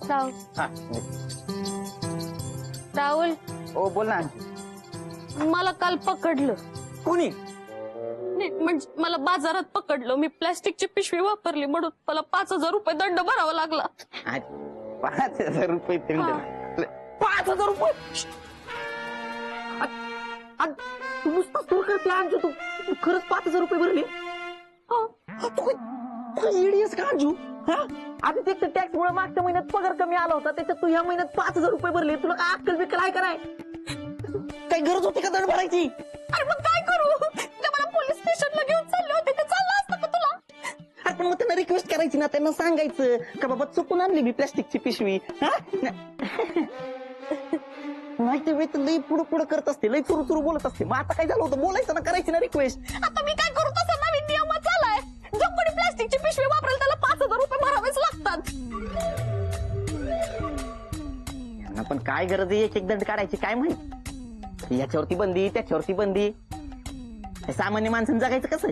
राहुल हा राहुल हो बोल ना अंशू. मला काल पकडलं. कोणी? नाही म्हणजे मला बाजारात पकडलं. मी प्लॅस्टिकची पिशवी वापरली म्हणून मला 5,000 रुपये दंड भरावा लागला. 5,000 रुपये हा. 5,000 रुपये? तू नुसतं सुरू करते अंजू. तू खरंच 5,000 रुपये भरले? हो. तू इडियस का अंजू? हा आधी ते टॅक्स मुळे मागच्या महिन्यात पगार कमी आला होता, त्याच्यात तू ह्या महिन्यात 5,000 रुपये भरले. तुला काय अक्कल बिक्कल आहे कराय? काही गरज होती का दंड भरायची? अरे मग काय करू? ते मला पोलीस स्टेशनला घेऊन चालले होते. ते चाललं असतं का तुला? अरे पण मग त्यांना रिक्वेस्ट करायची ना, त्यांना सांगायचं का बाबा चुकून आणली मी प्लॅस्टिकची पिशवी. हा नाही ते वेळ लई पुढं पुढं करत असते, लई चुरू चुरू बोलत असते. मग आता काय झालं होतं? बोलायचं ना, करायची ना रिक्वेस्ट. आता मी काय करू? तसा नवीन नियम चालाय. जो कोणी प्लॅस्टिकची पिशवी वापरेल त्याला 5,000 रुपये भरावेच लागतात. यांना पण काय गरज आहे एक एक दंड काढायची काय माहित? याच्यावरती बंदी, त्याच्यावरती बंदी. हे सामान्य माणसानं जगायचं कसं?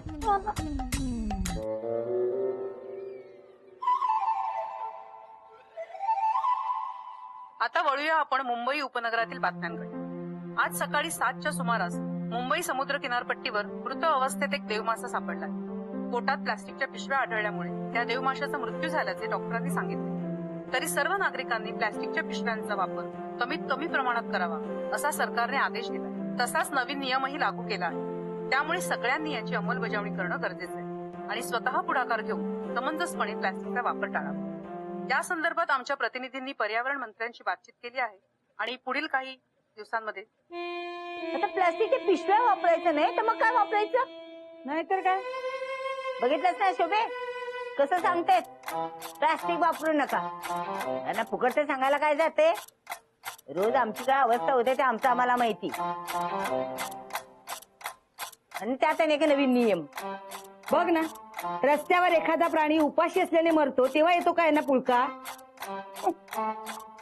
आता वळूया आपण मुंबई उपनगरातील बातम्यांकडे. आज सकाळी 7च्या सुमारास मुंबई समुद्र किनारपट्टीवर मृत अवस्थेत एक देवमासा सापडला. पोटात प्लास्टिकच्या पिशव्या आढळल्यामुळे त्या देवमाशाचा मृत्यू झाल्याचे डॉक्टरांनी सांगितले. तरी सर्व नागरिकांनी प्लास्टिकच्या पिशव्यांचा वापर कमीत कमी प्रमाणात करावा असा सरकारने आदेश दिला. तसाच नवीन नियमही लागू केला आहे. त्यामुळे सगळ्यांनी याची अंमलबजावणी करणं गरजेचं आहे आणि स्वतः पुढाकार घेऊन समंजसपणे प्लास्टिकचा वापर टाळावा. या संदर्भात आमच्या प्रतिनिधींनी पर्यावरण मंत्र्यांशी बातचीत केली आहे आणि पुढील काही दिवसांमध्ये आता प्लास्टिकच्या पिशव्या वापरायचं नाही तर मग काय वापरायचं? नाहीतर काय? बघितलंच ना शोभे कसं सांगतेत प्लास्टिक वापरू नका. त्यांना फुकट सांगायला काय जाते? रोज आमची काय अवस्था होते ते आमचं आम्हाला माहिती. आणि त्यात एक नवीन नियम बघ ना. रस्त्यावर एखादा प्राणी उपाशी असल्याने मरतो तेव्हा येतो काय ना पुळका.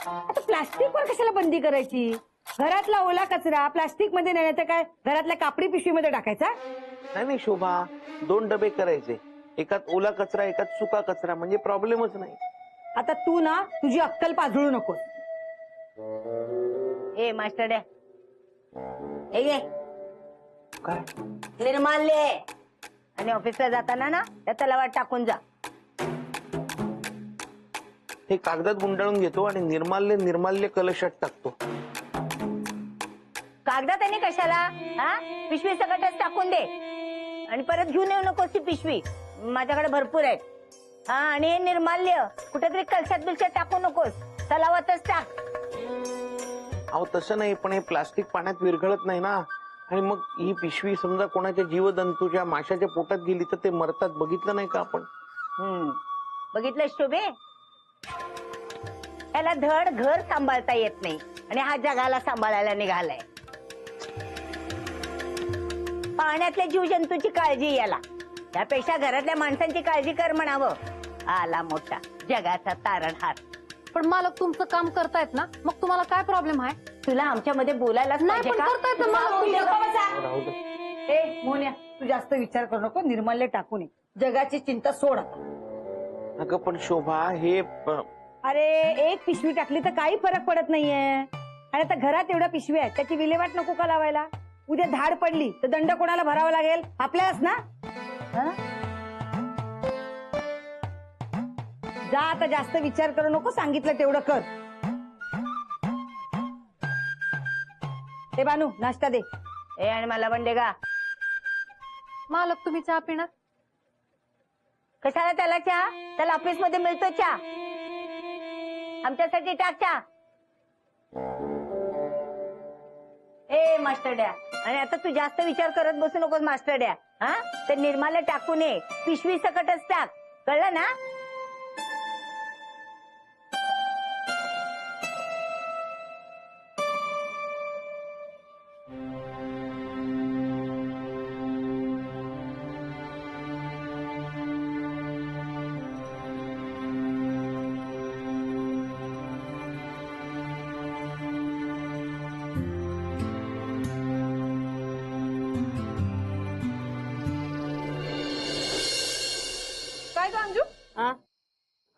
आता प्लास्टिकवर कशाला बंदी करायची? घरातला ओला कचरा प्लास्टिक मध्ये नेण्याचं काय घरातल्या कापडी पिशवीमध्ये टाकायचा? नाही शोभा, 2 डबे करायचे. एकात ओला कचरा, एकात सुका कचरा, म्हणजे प्रॉब्लेमच नाही. आता तू ना तुझी अक्कल पाजळू नकोस. ए मास्टर डे हे घे काय? निर्माल्य आणि ऑफिसला जाताना ना त्या तलावात टाकून जा. हे कागदात गुंडाळून घेतो आणि निर्माल्य कलशात टाकतो. कागदात आणि कशाला? हा पिशवी सकटच टाकून दे आणि परत घेऊन येऊ नकोस ती पिशवी. माझ्याकडे भरपूर आहेत. हा आणि हे निर्माल्य कुठेतरी कलशात बिलशात टाकू नकोस, तलावातच टाक. अहो तसं नाही, पण हे प्लास्टिक पाण्यात विरघळत नाही ना. आणि मग ही पिशवी समजा कोणाच्या जीवजंतूच्या माशाच्या पोटात गेली तर ते मरतात. बघितलं नाही का आपण? बघितलं शोभे? याला धड घर सांभाळता येत नाही आणि हा जगाला सांभाळायला निघालाय. पाण्यातल्या जीवजंतूची काळजी याला, त्यापेक्षा घरातल्या माणसांची काळजी कर म्हणावं. आला मोठा जगाचा तारणहार. पण मालक तुमचं काम करतायत ना, मग तुम्हाला काय प्रॉब्लेम आहे? तुला आमच्यामध्ये बोलायलाच नाही पाहिजे पण का? करतायत ना मालक. राहू दे. ए मोन्या, तू जास्त विचार करू नको. निर्माल्य टाकू नये. जगाची चिंता सोड. अगं पण शोभा हे अरे एक पिशवी टाकली तर काही फरक पडत नाहीये. आणि आता घरात एवढ्या पिशव्या आहेत, त्याची विल्हेवाट नको का लावायला? उद्या धाड पडली तर दंड कोणाला भरावा लागेल? आपल्यालाच ना. जा आता, जास्त विचार करू नको. सांगितलं तेवढं कर. ए बानू नाश्ता दे. ए आणि मला पण दे गा. मालक तुम्ही चहा पिणार? कशाला त्याला चहा? त्याला ऑफिस मध्ये मिळतो चहा. आमच्यासाठी टाक चहा. ए मास्टर डॅ, आणि आता तू जास्त विचार करत बसू नकोस मास्टर डॅ. हा तर निर्माल्य टाकू नये, पिशवी सकटच टाक. कळलं ना? काय ग अंजू?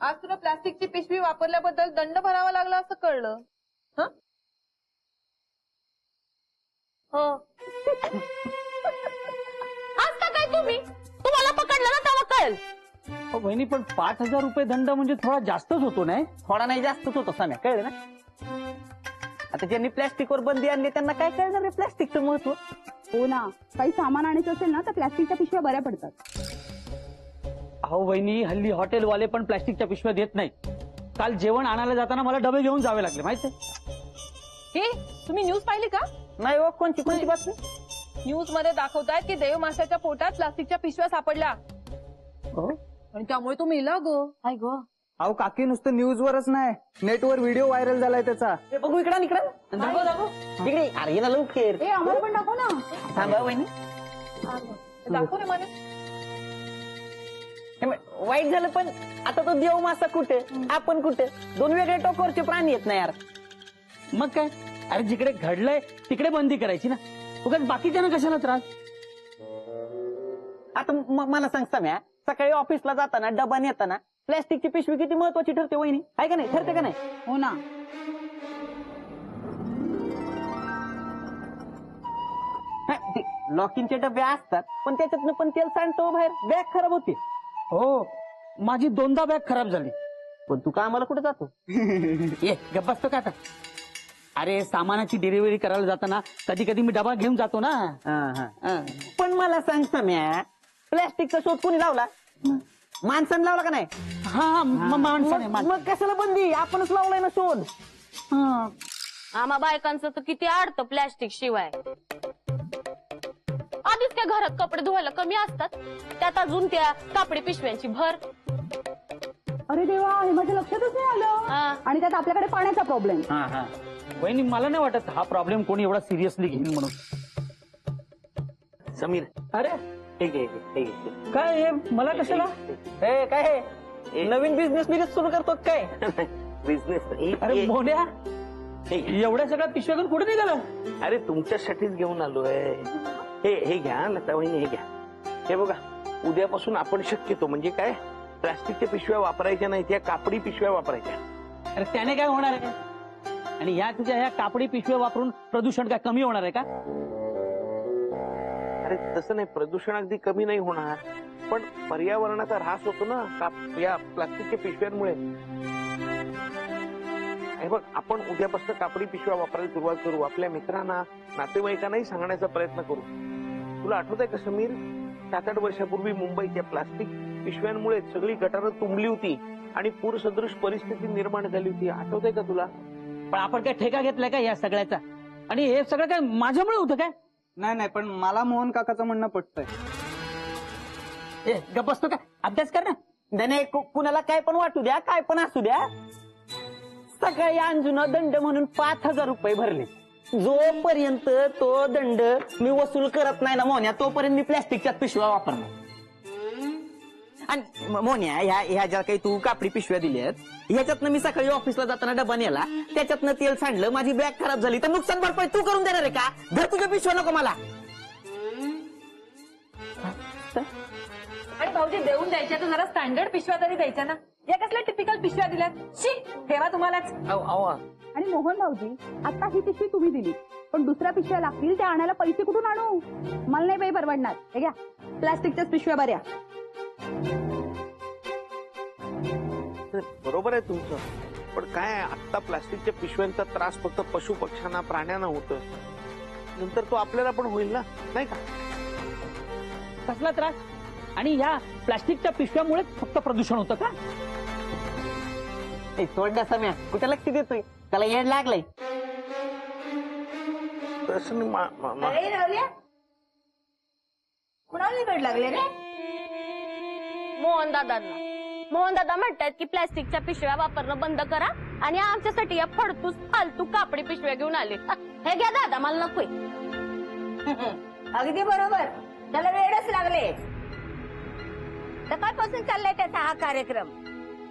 आज तुला प्लास्टिकची पिशवी वापरल्याबद्दल दंड भरावा लागला असं कळलं. हो हसता काय तुम्ही? तुम्हाला पकडलं ना तेव्हा कळेल. बहिणी पण 5,000 रुपये दंड म्हणजे थोडा जास्तच होतो नाही? थोडा नाही जास्तच होतो साम्या, कळलं ना? आता ज्यांनी प्लॅस्टिकवर बंदी आणली त्यांना काय कळणार रे प्लॅस्टिकचं महत्व. हो ना, काही सामान आणायचं असेल ना तर प्लास्टिकच्या पिशव्या बऱ्या पडतात. अहो बहिणी, हल्ली हॉटेलवाले पण प्लॅस्टिकच्या पिशव्या देत नाही. काल जेवण आणायला जाताना मला डबे घेऊन जावे लागले माहितीये. हे तुम्ही न्यूज पाहिली का? नाही हो, कोणती बातमी? न्यूज मध्ये दाखवतायत की देव माशाच्या पोटात प्लास्टिकच्या पिशव्या सापडल्या हो? आणि त्यामुळे तो मेला ग. काय ग? अहो काकी नुसतं न्यूजवरच नाही, नेटवर व्हिडिओ व्हायरल झालाय त्याचा. ते बघू इकडं इकडे. अरे ये ना लवकर. ए आम्हाला पण दाखव ना. थांबा बहिणी, दाखव रे मला. वाईट झालं पण आता तो देव मासा कुठे, आपण कुठे, दोन वेगळ्या टोकावरचे प्राणी येत नाही यार. मग काय, अरे जिकडे घडलंय तिकडे बंदी करायची ना, उगाच बाकीच्यांना कशाला त्रास. आता मला सांग सम्या, सकाळी ऑफिसला जाताना डबा नेताना प्लॅस्टिकची पिशवी किती महत्वाची ठरते वहिनी, आहे का नाही? ठरते का नाही? हो ना. लॉकिंगचे डबे असतात पण त्याच्यातनं पण तेल सांडतो बाहेर, बॅग खराब होते. हो, माझी 2दा बॅग खराब झाली. पण तू कामाला कुठे जातो? ये गप्प बसतो का आता? अरे सामानाची डिलिव्हरी करायला जाताना कधी कधी मी डबा घेऊन जातो ना. पण मला सांग सम्या, प्लॅस्टिकचा शोध कोणी लावला? माणसाने लावला का नाही? हा माणसाने. मग कशाला बंदी? आपणच लावलाय ना शोध. आम्हा बायकांचं तर किती अडतं प्लॅस्टिक शिवाय. आधीच त्या घरात कपडे धुवायला कमी असतात, त्यात अजून त्या कापडी पिशव्यांची भर. अरे देवा, हे माझ्या लक्षातच नाही आलं. हा. आणि त्यात आपल्याकडे पाण्याचा प्रॉब्लेम. वहिनी मला नाही वाटत हा प्रॉब्लेम कोणी एवढा सिरियसली घेईल म्हणून. समीर, अरे हे घे. काय हे मला कशाला? हे काय हे नवीन बिझनेस सुरू करतो काय? बिझनेस. अरे मोन्या, एवढ्या सगळ्या पिशव्या घेऊन कुठे निघाला? अरे तुमच्यासाठीच घेऊन आलोय. हे घ्या लता वहिनी, हे घ्या. हे बघा, उद्यापासून आपण शक्यतो म्हणजे काय, प्लास्टिकच्या पिशव्या वापरायच्या नाही, त्या कापडी पिशव्या वापरायच्या. अरे त्याने काय होणार आहे? आणि ह्या तुझ्या ह्या कापडी पिशव्या वापरून प्रदूषण काय कमी होणार आहे का? अरे तसं नाही, प्रदूषण अगदी कमी नाही होणार, पण पर्यावरणाचा ऱ्हास होतो ना या प्लास्टिकच्या पिशव्यांमुळे. हे बघ, आपण उद्यापासून कापडी पिशव्या वापरायला सुरुवात करू. आपल्या मित्रांना, नातेवाईकांनाही सांगण्याचा प्रयत्न करू. तुला आठवत आहे का समीर, 7-8 वर्षापूर्वी मुंबईच्या प्लास्टिक पिशव्यांमुळे सगळी गटारं तुंबली होती आणि पूरसदृश परिस्थिती निर्माण झाली होती. आठवत आहे का तुला? पण आपण काय ठेका घेतलाय का या सगळ्याचा? आणि हे सगळं काय माझ्यामुळे होतं काय? नाही पण मला मोहन काकाचं म्हणणं पटतंय. गप्प बसतो का? अभ्यास कर ना. नाही कुणाला काय पण वाटू द्या, काय पण असू द्या, सकाळी अंजुनं दंड म्हणून 5,000 रुपये भरले. जोपर्यंत तो दंड मी वसूल करत नाही ना मोन्या, तोपर्यंत मी प्लॅस्टिकच्या पिशव्या वापरणार. आणि मोन्या, ह्या ज्या काही तू कापडी पिशव्या दिल्यात, ह्याच्यातनं मी सकाळी ऑफिसला जाताना डबा नेला, त्याच्यातनं तेल सांडलं, माझी बॅग खराब झाली, तर नुकसान भरपाई तू करून देणार आहे का? घर तुझ्या पिशव्या नको मला. आणि भाऊजी देऊन द्यायच्या तर जरा स्टँडर्ड पिशव्या तरी द्यायच्या ना. या कसल्या टिपिकल पिशव्या दिल्यात? शी, ठेवा तुम्हालाच. आणि मोहन भाऊजी, आता ही पिशवी तुम्ही दिली, पण दुसऱ्या पिशव्या लागतील त्या आणायला पैसे कुठून आणू? मला नाही बाई परवडणार. हे घ्या, प्लास्टिकच्याच पिशव्या बऱ्या. बरोबर आहे तुमचं, पण काय, आता प्लास्टिकच्या पिशव्यांचा त्रास फक्त पशु पक्ष्यांना, प्राण्यांना होतं, नंतर तो आपल्याला पण होईल ना, नाही का? कसला त्रास? आणि ह्या प्लास्टिकच्या पिशव्यामुळेच फक्त प्रदूषण होतं का? सोडण्या सम्या, कुठे लक्ष देतोय? त्याला येड लागलंय. तसं नाही, अरे रावल्या, कुणाला बिघड लागले रे? मोहन दादा म्हणतात की प्लॅस्टिकच्या पिशव्या वापरणं बंद करा आणि आमच्यासाठी या फडतूस फालतू कापडी पिशव्या घेऊन आले. हे घ्या दादा, मला नकोय. अगदी बरोबर, त्याला वेळच लागले. सकाळपासून चाललाय त्याचा हा कार्यक्रम.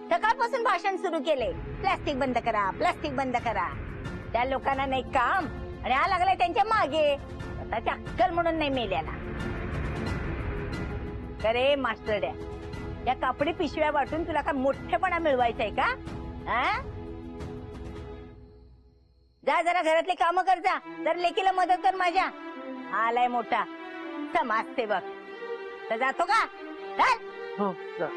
सकाळपासून भाषण सुरू केले, प्लास्टिक बंद करा, प्लास्टिक बंद करा. त्या लोकांना नाही काम आणि हा लागलाय त्यांच्या मागे. स्वतःची अक्कल म्हणून नाही मेल्याला. अरे मास्टर, या कापडी पिशव्या वाटून तुला काय मोठेपणा मिळवायचंय का? हा? जा जरा घरातले काम कर जा. जर लेकीला मदत कर माझ्या. आलाय मोठा समाजसेवक. तर जातो का? चल. हो जा.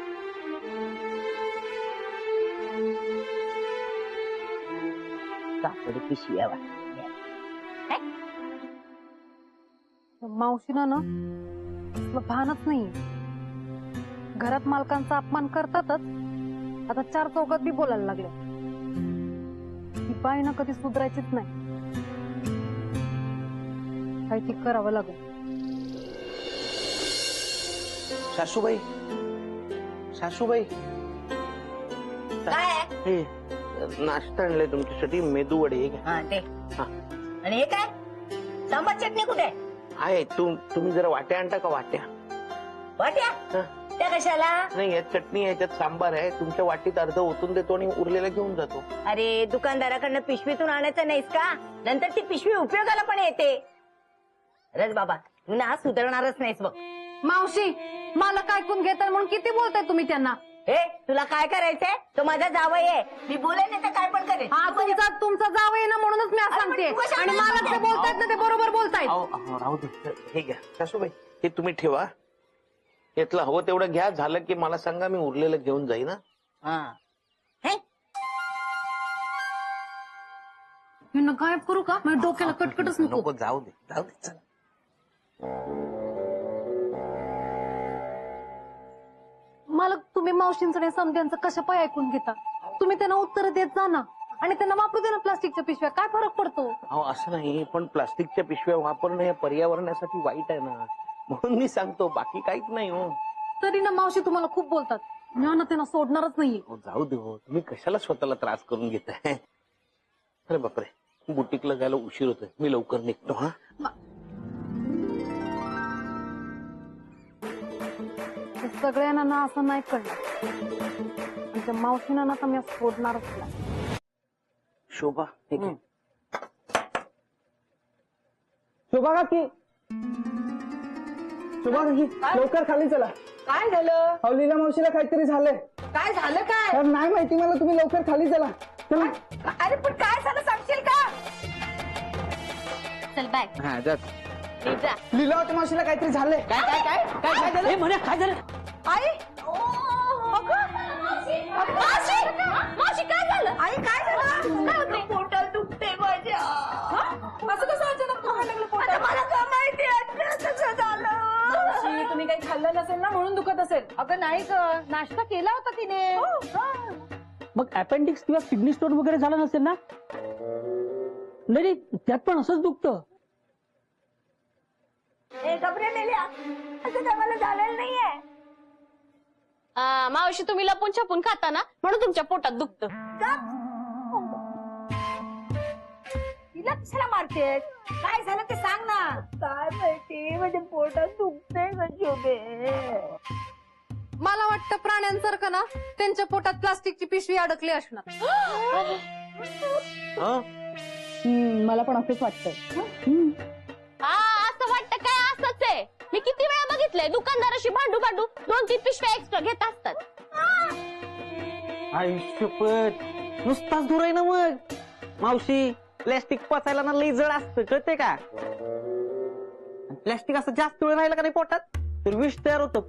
कापडी पिशव्या वाट. मावशीनं ना असलं भानच नाही. घरात मालकांचा अपमान करतातच, आता चार चौकात बी बोलायला लागले. ही बाई ना कधी सुधारायचीच नाही. काहीतरी करावं लागेल. सासूबाई सासूबाई काय? हे नाश्ता आणलाय तुमच्यासाठी, मेदू वडे घ्या. हा ते. हा. आणि हे काय? सांबार चटणी कुठे? आहे तुम्ही जरा वाट्या आणता का? वाट्या वाट्या? हा. त्या कशाला? नाही, यात चटणी आहे, त्यात सांबार आहे. तुमच्या वाटीत अर्ध ओतून देतो आणि उरलेला घेऊन जातो. अरे दुकानदाराकडनं पिशवीतून आणायचं नाहीस का? नंतर ती पिशवी उपयोगाला पण येते. रज बाबा, तू ना सुधारणारच नाहीस बघ. मावशी मला काय ऐकून घेताय म्हणून किती बोलताय तुम्ही त्यांना? हे तुला काय करायचंय? तो माझा जावई आहे. मी बोलेन नाही तर काय पण करेन. हा तुमचा जाव आहे ना म्हणूनच मी आज सांगते. आणि मला ते बोलतायत ना ते बरोबर बोलतायत. राहू दे. हे घ्या सासूबाई, हे तुम्ही ठेवा. यातलं हवं तेवढं घ्या. झालं की मला सांगा, मी उरलेलं घेऊन जाईन. हा. हे? मी गायब करू का? माझ्या डोक्याला कटकटच नको. नको, जाऊ दे चल. मला तुम्ही मावशींचं आणि समध्यांचं कशा पाय ऐकून घेता? तुम्ही त्यांना उत्तर देत जा ना, आणि त्यांना वापरू दे ना प्लास्टिकच्या पिशव्या. काय फरक पडतो? अहो असं नाही, पण प्लास्टिकच्या पिशव्या वापरणं हे पर्यावरणासाठी वाईट आहे ना, म्हणून मी सांगतो. बाकी काहीच नाही हो. तरी ना मावशी तुम्हाला खूप बोलतात. मी ना त्यांना सोडणारच नाहीये. जाऊ दे हो, तुम्ही कशाला स्वतःला त्रास करून घेताय? अरे बापरे, बुटीकला जायला उशीर होतोय. मी लवकर निघतो. हा, सगळ्यांना ना असं नाही कळलं. आमच्या मावशीना ना तर मी सोडणारच नाही. शोभा हे घे. शोभा काकी, शोभा काकी, लवकर खाली चला. काय झालं? अवलीला मावशीला काहीतरी झालंय. काय झालं काय? तर नाही माहिती मला, तुम्ही लवकर खाली चला. चला. अरे पण काय झालं सांगशील का? चल बॅग हा जात. जा. लीलावती मावशीला काहीतरी झालंय. काय काय काय काय काय झालं? म्हणे काय झालं? आई मावशी काय झालं? आई काय झालं? काय होतंय? पोटात दुखते माझ्या. असं कसं अचानक दुखायला लागलं आता मला काय माहिती आहे कसं झालं? पोटात? तुम्ही काही खाल्लं नसेल ना म्हणून दुखत असेल. अगं नाही ग, नाश्ता केला होता तिने. मग अपेंडिक्स किंवा किडनी स्टोन वगैरे झाला नसेल ना? नाही, त्यात पण असंच दुखतं. ए गबरे मेल्या, असं काय मला झालेलं नाहीये. मावशी तुम्ही लपून छपून खाता ना, म्हणून तुमच्या पोटात दुखतं. तिला कशाला मारतेस? काय झालं ते सांग ना. काय माहिती, म्हणजे पोटात दुखतंय ग शोभे. मला वाटतं प्राण्यांसारखं ना त्यांच्या पोटात प्लास्टिकची पिशवी अडकली असणार. मला पण असंच वाटतं. हा असं वाटतं काय? असंच आहे. मी किती वेळा बघितलंय दुकानदाराशी भांडू 2-3 पिशव्या एक्स्ट्रा घेत असतात. आयुष्यपत नुसताच दूर आहे ना. मग मावशी, प्लॅस्टिक पचायला ना लई जड असतं, कळते का? प्लॅस्टिक असं जास्त वेळ राहिलं का नाही पोटात तर विष तयार होतं.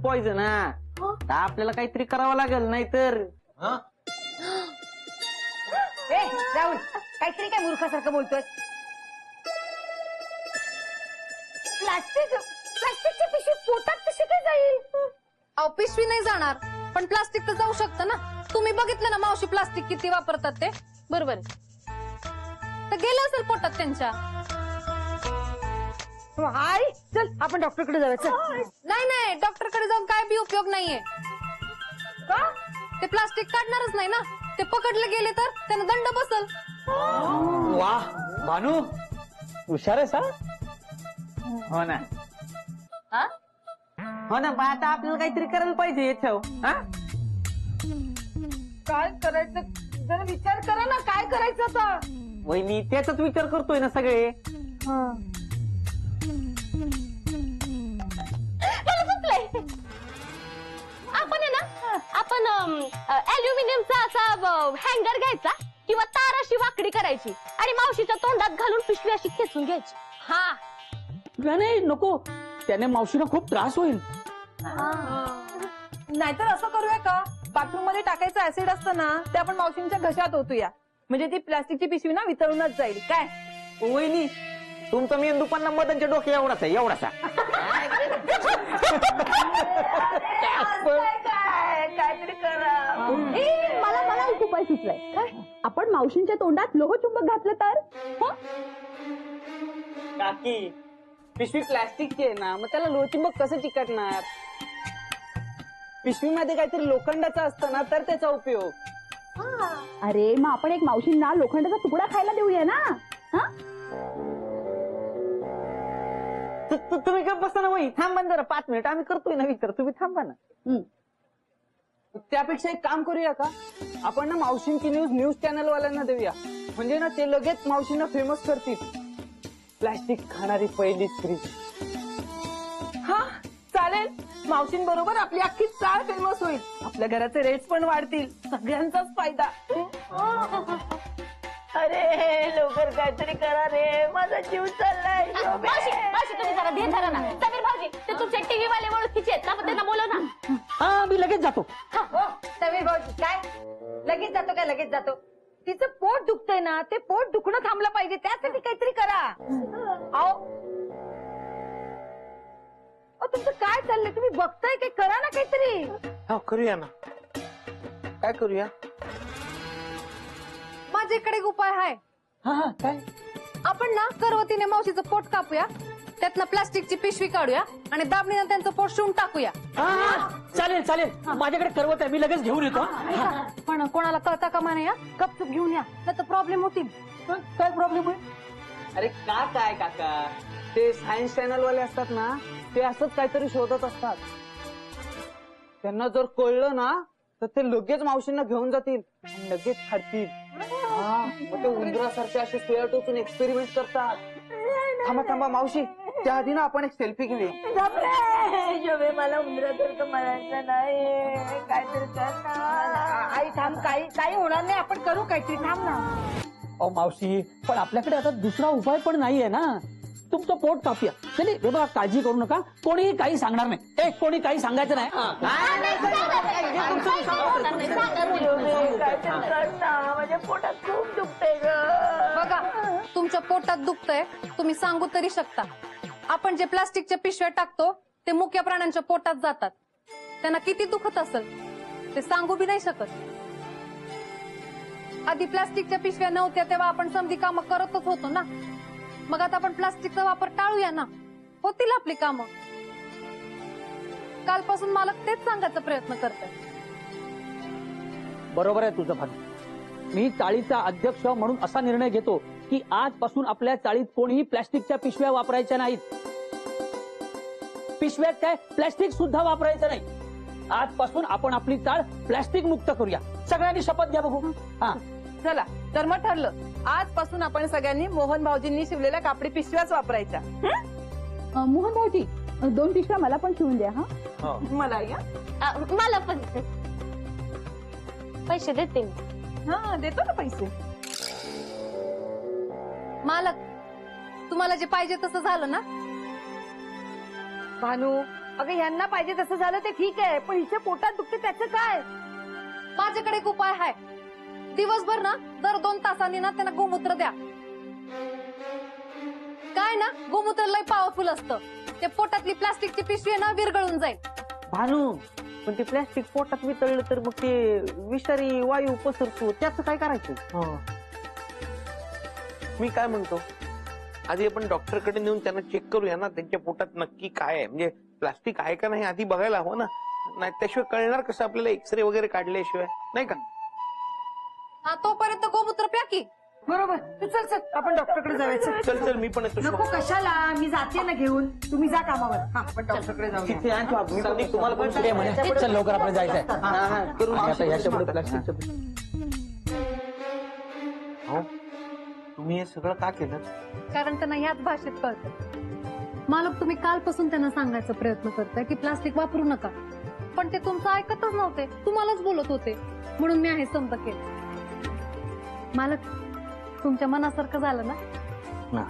पॉइझन. हा, तर आपल्याला काहीतरी करावं लागेल, नाहीतर ए राहुल, काहीतरी काय मूर्खासारखं बोलतोय. प्लास्टिकची पिशवी पोटात कशी काय जाईल? अहो पिशवी नाही जाणार, पण प्लास्टिक तर जाऊ शकतं ना. तुम्ही बघितलं ना मावशी प्लास्टिक किती वापरतात ते. बरोबर आहे. तर गेलं असेल पोटात त्यांच्या. आई चल आपण डॉक्टरकडे जाऊया. नाही डॉक्टरकडे जाऊन काय बी उपयोग नाहीये. का? ते प्लास्टिक काढणारच नाही ना. ते पकडले गेले तर त्यांना दंड बसल. वा भानू, हुशार आहे सा. हो ना. हो ना, पण आता आपल्याला काहीतरी करायला पाहिजे याच्यावर. हा, काय करायचं जरा विचार करा ना. काय करायचं आता? वहिनी त्याचाच विचार करतोय ना सगळे. मला सुचलंय. आपण आहे ना आपण अल्युमिनियमचा असा हँगर घ्यायचा किंवा तार अशी वाकडी करायची आणि मावशीच्या तोंडात घालून पिशवी अशी खेचून घ्यायची. हा नाही नको, त्याने मावशीला खूप त्रास होईल. नाहीतर असं करूया का, बाथरूम मध्ये टाकायचं ऍसिड असतं ना, ते आपण मावशींच्या घशात ओतूया. म्हणजे ती प्लास्टिकची पिशवी ना वितळूनच जाईल. काय वहिनी, तुमचा मेंदू पण मदनच्या डोक्या एवढाच आहे, एवढासा. काहीतरी करा. मला मला एक उपाय सुचलाय. काय? आपण मावशींच्या तोंडात लोहचुंबक घातलं तर काकी, पिशवी प्लास्टिकची आहे ना, मग त्याला लोहचुंबक कसं चिकटणार? पिशवीमध्ये काहीतरी लोखंडाचं असतं ना, तर त्याचा उपयोग. अरे मग आपण एक मावशींना लोखंडाचा तुकडा खायला देऊया ना. तुम्ही काय बसा ना वही, थांबा जरा 5 मिनिट, आम्ही करतोय ना विचार, तुम्ही थांबा ना. त्यापेक्षा एक काम करूया का, आपण ना मावशींची न्यूज चॅनल वाल्यांना देऊया. म्हणजे ना ते लगेच मावशींना फेमस करतील. प्लास्टिक खाणारी पहिली स्त्री. हा चालेल. मावशींबरोबर आपली अख्खी चाळ फेमस होईल. आपल्या घराचे रेट्स पण वाढतील. सगळ्यांचाच फायदा. अरे लवकर काहीतरी करा रे, माझा जीव चाललाय. मावशी तुम्ही जरा धीर धरा ना. समीर भाऊजी ते तुमचे टीव्ही वाले ओळखीचे आहेत, आपण त्यांना बोलव ना. हा, मी लगेच जातो. समीर भाऊजी काय लगेच जातो काय? लगेच जातो. तिचं पोट दुखतंय ना, ते पोट दुखणं थांबलं पाहिजे, त्यासाठी काहीतरी करा. अहो तुमचं काय चाललंय? तुम्ही बघताय काय? करा ना काहीतरी. हो करूया ना. काय करूया? माझ्याकडे एक उपाय आहे. हा काय? आपण ना करवतीने मावशीचं पोट कापूया, त्यातनं प्लास्टिकची पिशवी काढूया आणि दाबणीनं त्यांचं पोट शिवून टाकूया. चालेल चालेल, माझ्याकडे करवत आहे, मी लगेच घेऊन येतो. पण कोणाला कळता कामा नाही, गपचूप घेऊन या, नाही तर प्रॉब्लेम होतील. काय प्रॉब्लेम आहे? अरे काय काका, ते सायन्स चॅनल वाले असतात ना, ते असंच काहीतरी शोधत असतात. त्यांना जर कळलं ना, तर ते लगेच मावशींना घेऊन जातील आणि लगेच फाडतील. मग ते उंदरासारखे असे सुया टोचून एक्सपेरिमेंट करतात. थांबा मावशी, त्या आधी ना आपण एक सेल्फी घेऊया. शोभे मला उंदरासारखं म्हणायचं नाही, काहीतरी कर ना. आई थांब, काही होणार नाही, आपण करू काहीतरी. थांब ना. अहो मावशी, पण आपल्याकडे आता दुसरा उपाय पण नाहीये ना. तुमचं पोट कापूया. नाही हे बघा, काळजी करू नका, कोणीही काही सांगणार नाही. कोणी काही सांगायचं नाही. माझ्या पोटात खूप दुखतंय ग. बघा, तुमच्या पोटात दुखतंय, तुम्ही सांगू तरी शकता. आपण जे प्लास्टिकच्या पिशव्या टाकतो ते मुक्या प्राण्यांच्या पोटात जातात. त्यांना किती दुखत असेल ते सांगू बी नाही शकत. आधी प्लास्टिकच्या पिशव्या नव्हत्या तेव्हा आपण समधी कामं करतच होतो ना. मग आता आपण प्लास्टिकचा वापर टाळूया ना, होतील आपली कामं. कालपासून मालक तेच सांगायचा प्रयत्न करतोय. बरोबर आहे तुझं भान. मी चाळीचा अध्यक्ष म्हणून असा निर्णय घेतो की आजपासून आपल्या चाळीत कोणीही प्लास्टिकच्या पिशव्या वापरायच्या नाहीत. पिशव्यात काय, प्लास्टिक सुद्धा वापरायचं नाही. आजपासून आपण आपली चाळ प्लास्टिक मुक्त करूया. सगळ्यांनी शपथ घ्या बघू. हा चला, तर मग ठरलं, आजपासून आपण सगळ्यांनी मोहन भाऊजींनी शिवलेल्या कापडी पिशव्याच वापरायच्या. मोहन भाऊजी 2 पिशव्या मला पण शिवून द्या. हा मला या. मला पण पैसे देते. हा देतो ना पैसे. मालक, तुम्हाला जे पाहिजे तसं झालं ना? भानू, अगं यांना पाहिजे तसं झालं ते ठीक आहे, पण हिच्या पोटात दुखते त्याचं काय? माझ्याकडे एक उपाय आहे. दिवसभर ना दर 2 तासांनी ना त्यांना गोमूत्र द्या. काय ना, गोमूत्र लय पॉवरफुल असतं. ते पोटातली प्लास्टिकची पिशवी ना विरघळून जाईल. भानू, पण ते प्लास्टिक पोटात वितळलं तर मग ते विषारी वायू पसरतो, त्याचं काय करायचं? मी काय म्हणतो, आधी आपण डॉक्टरकडे नेऊन त्यांना चेक करूया ना, त्यांच्या पोटात नक्की काय आहे. म्हणजे प्लास्टिक आहे का नाही आधी बघायला हवं ना. नाही त्याशिवाय कळणार कसं आपल्याला, एक्सरे वगैरे काढल्याशिवाय, नाही का? हा, तोपर्यंत गोमूत्र प्या की. बरोबर. तू चल आपण डॉक्टरकडे जायचं. चल मी पण येतो. नको, कशाला, मी जाते ना घेऊन, तुम्ही जा कामावर. हा, आपण डॉक्टरकडे जाऊया. तुम्हाला पण चल लवकर आपल्याला जायचंय. आता याच्यापुढे प्लास्टिकचं तुम्ही हे सगळं का केलं? कारण त्यांना ह्याच भाषेत कळतं. मालक, तुम्ही कालपासून त्यांना सांगायचा प्रयत्न करताय की प्लास्टिक वापरू नका. पण ते तुमचं ऐकतच नव्हते, तुम्हालाच बोलत होते, म्हणून मी आहे संत केलं. मालक, तुमच्या मनासारखं झालं ना? ना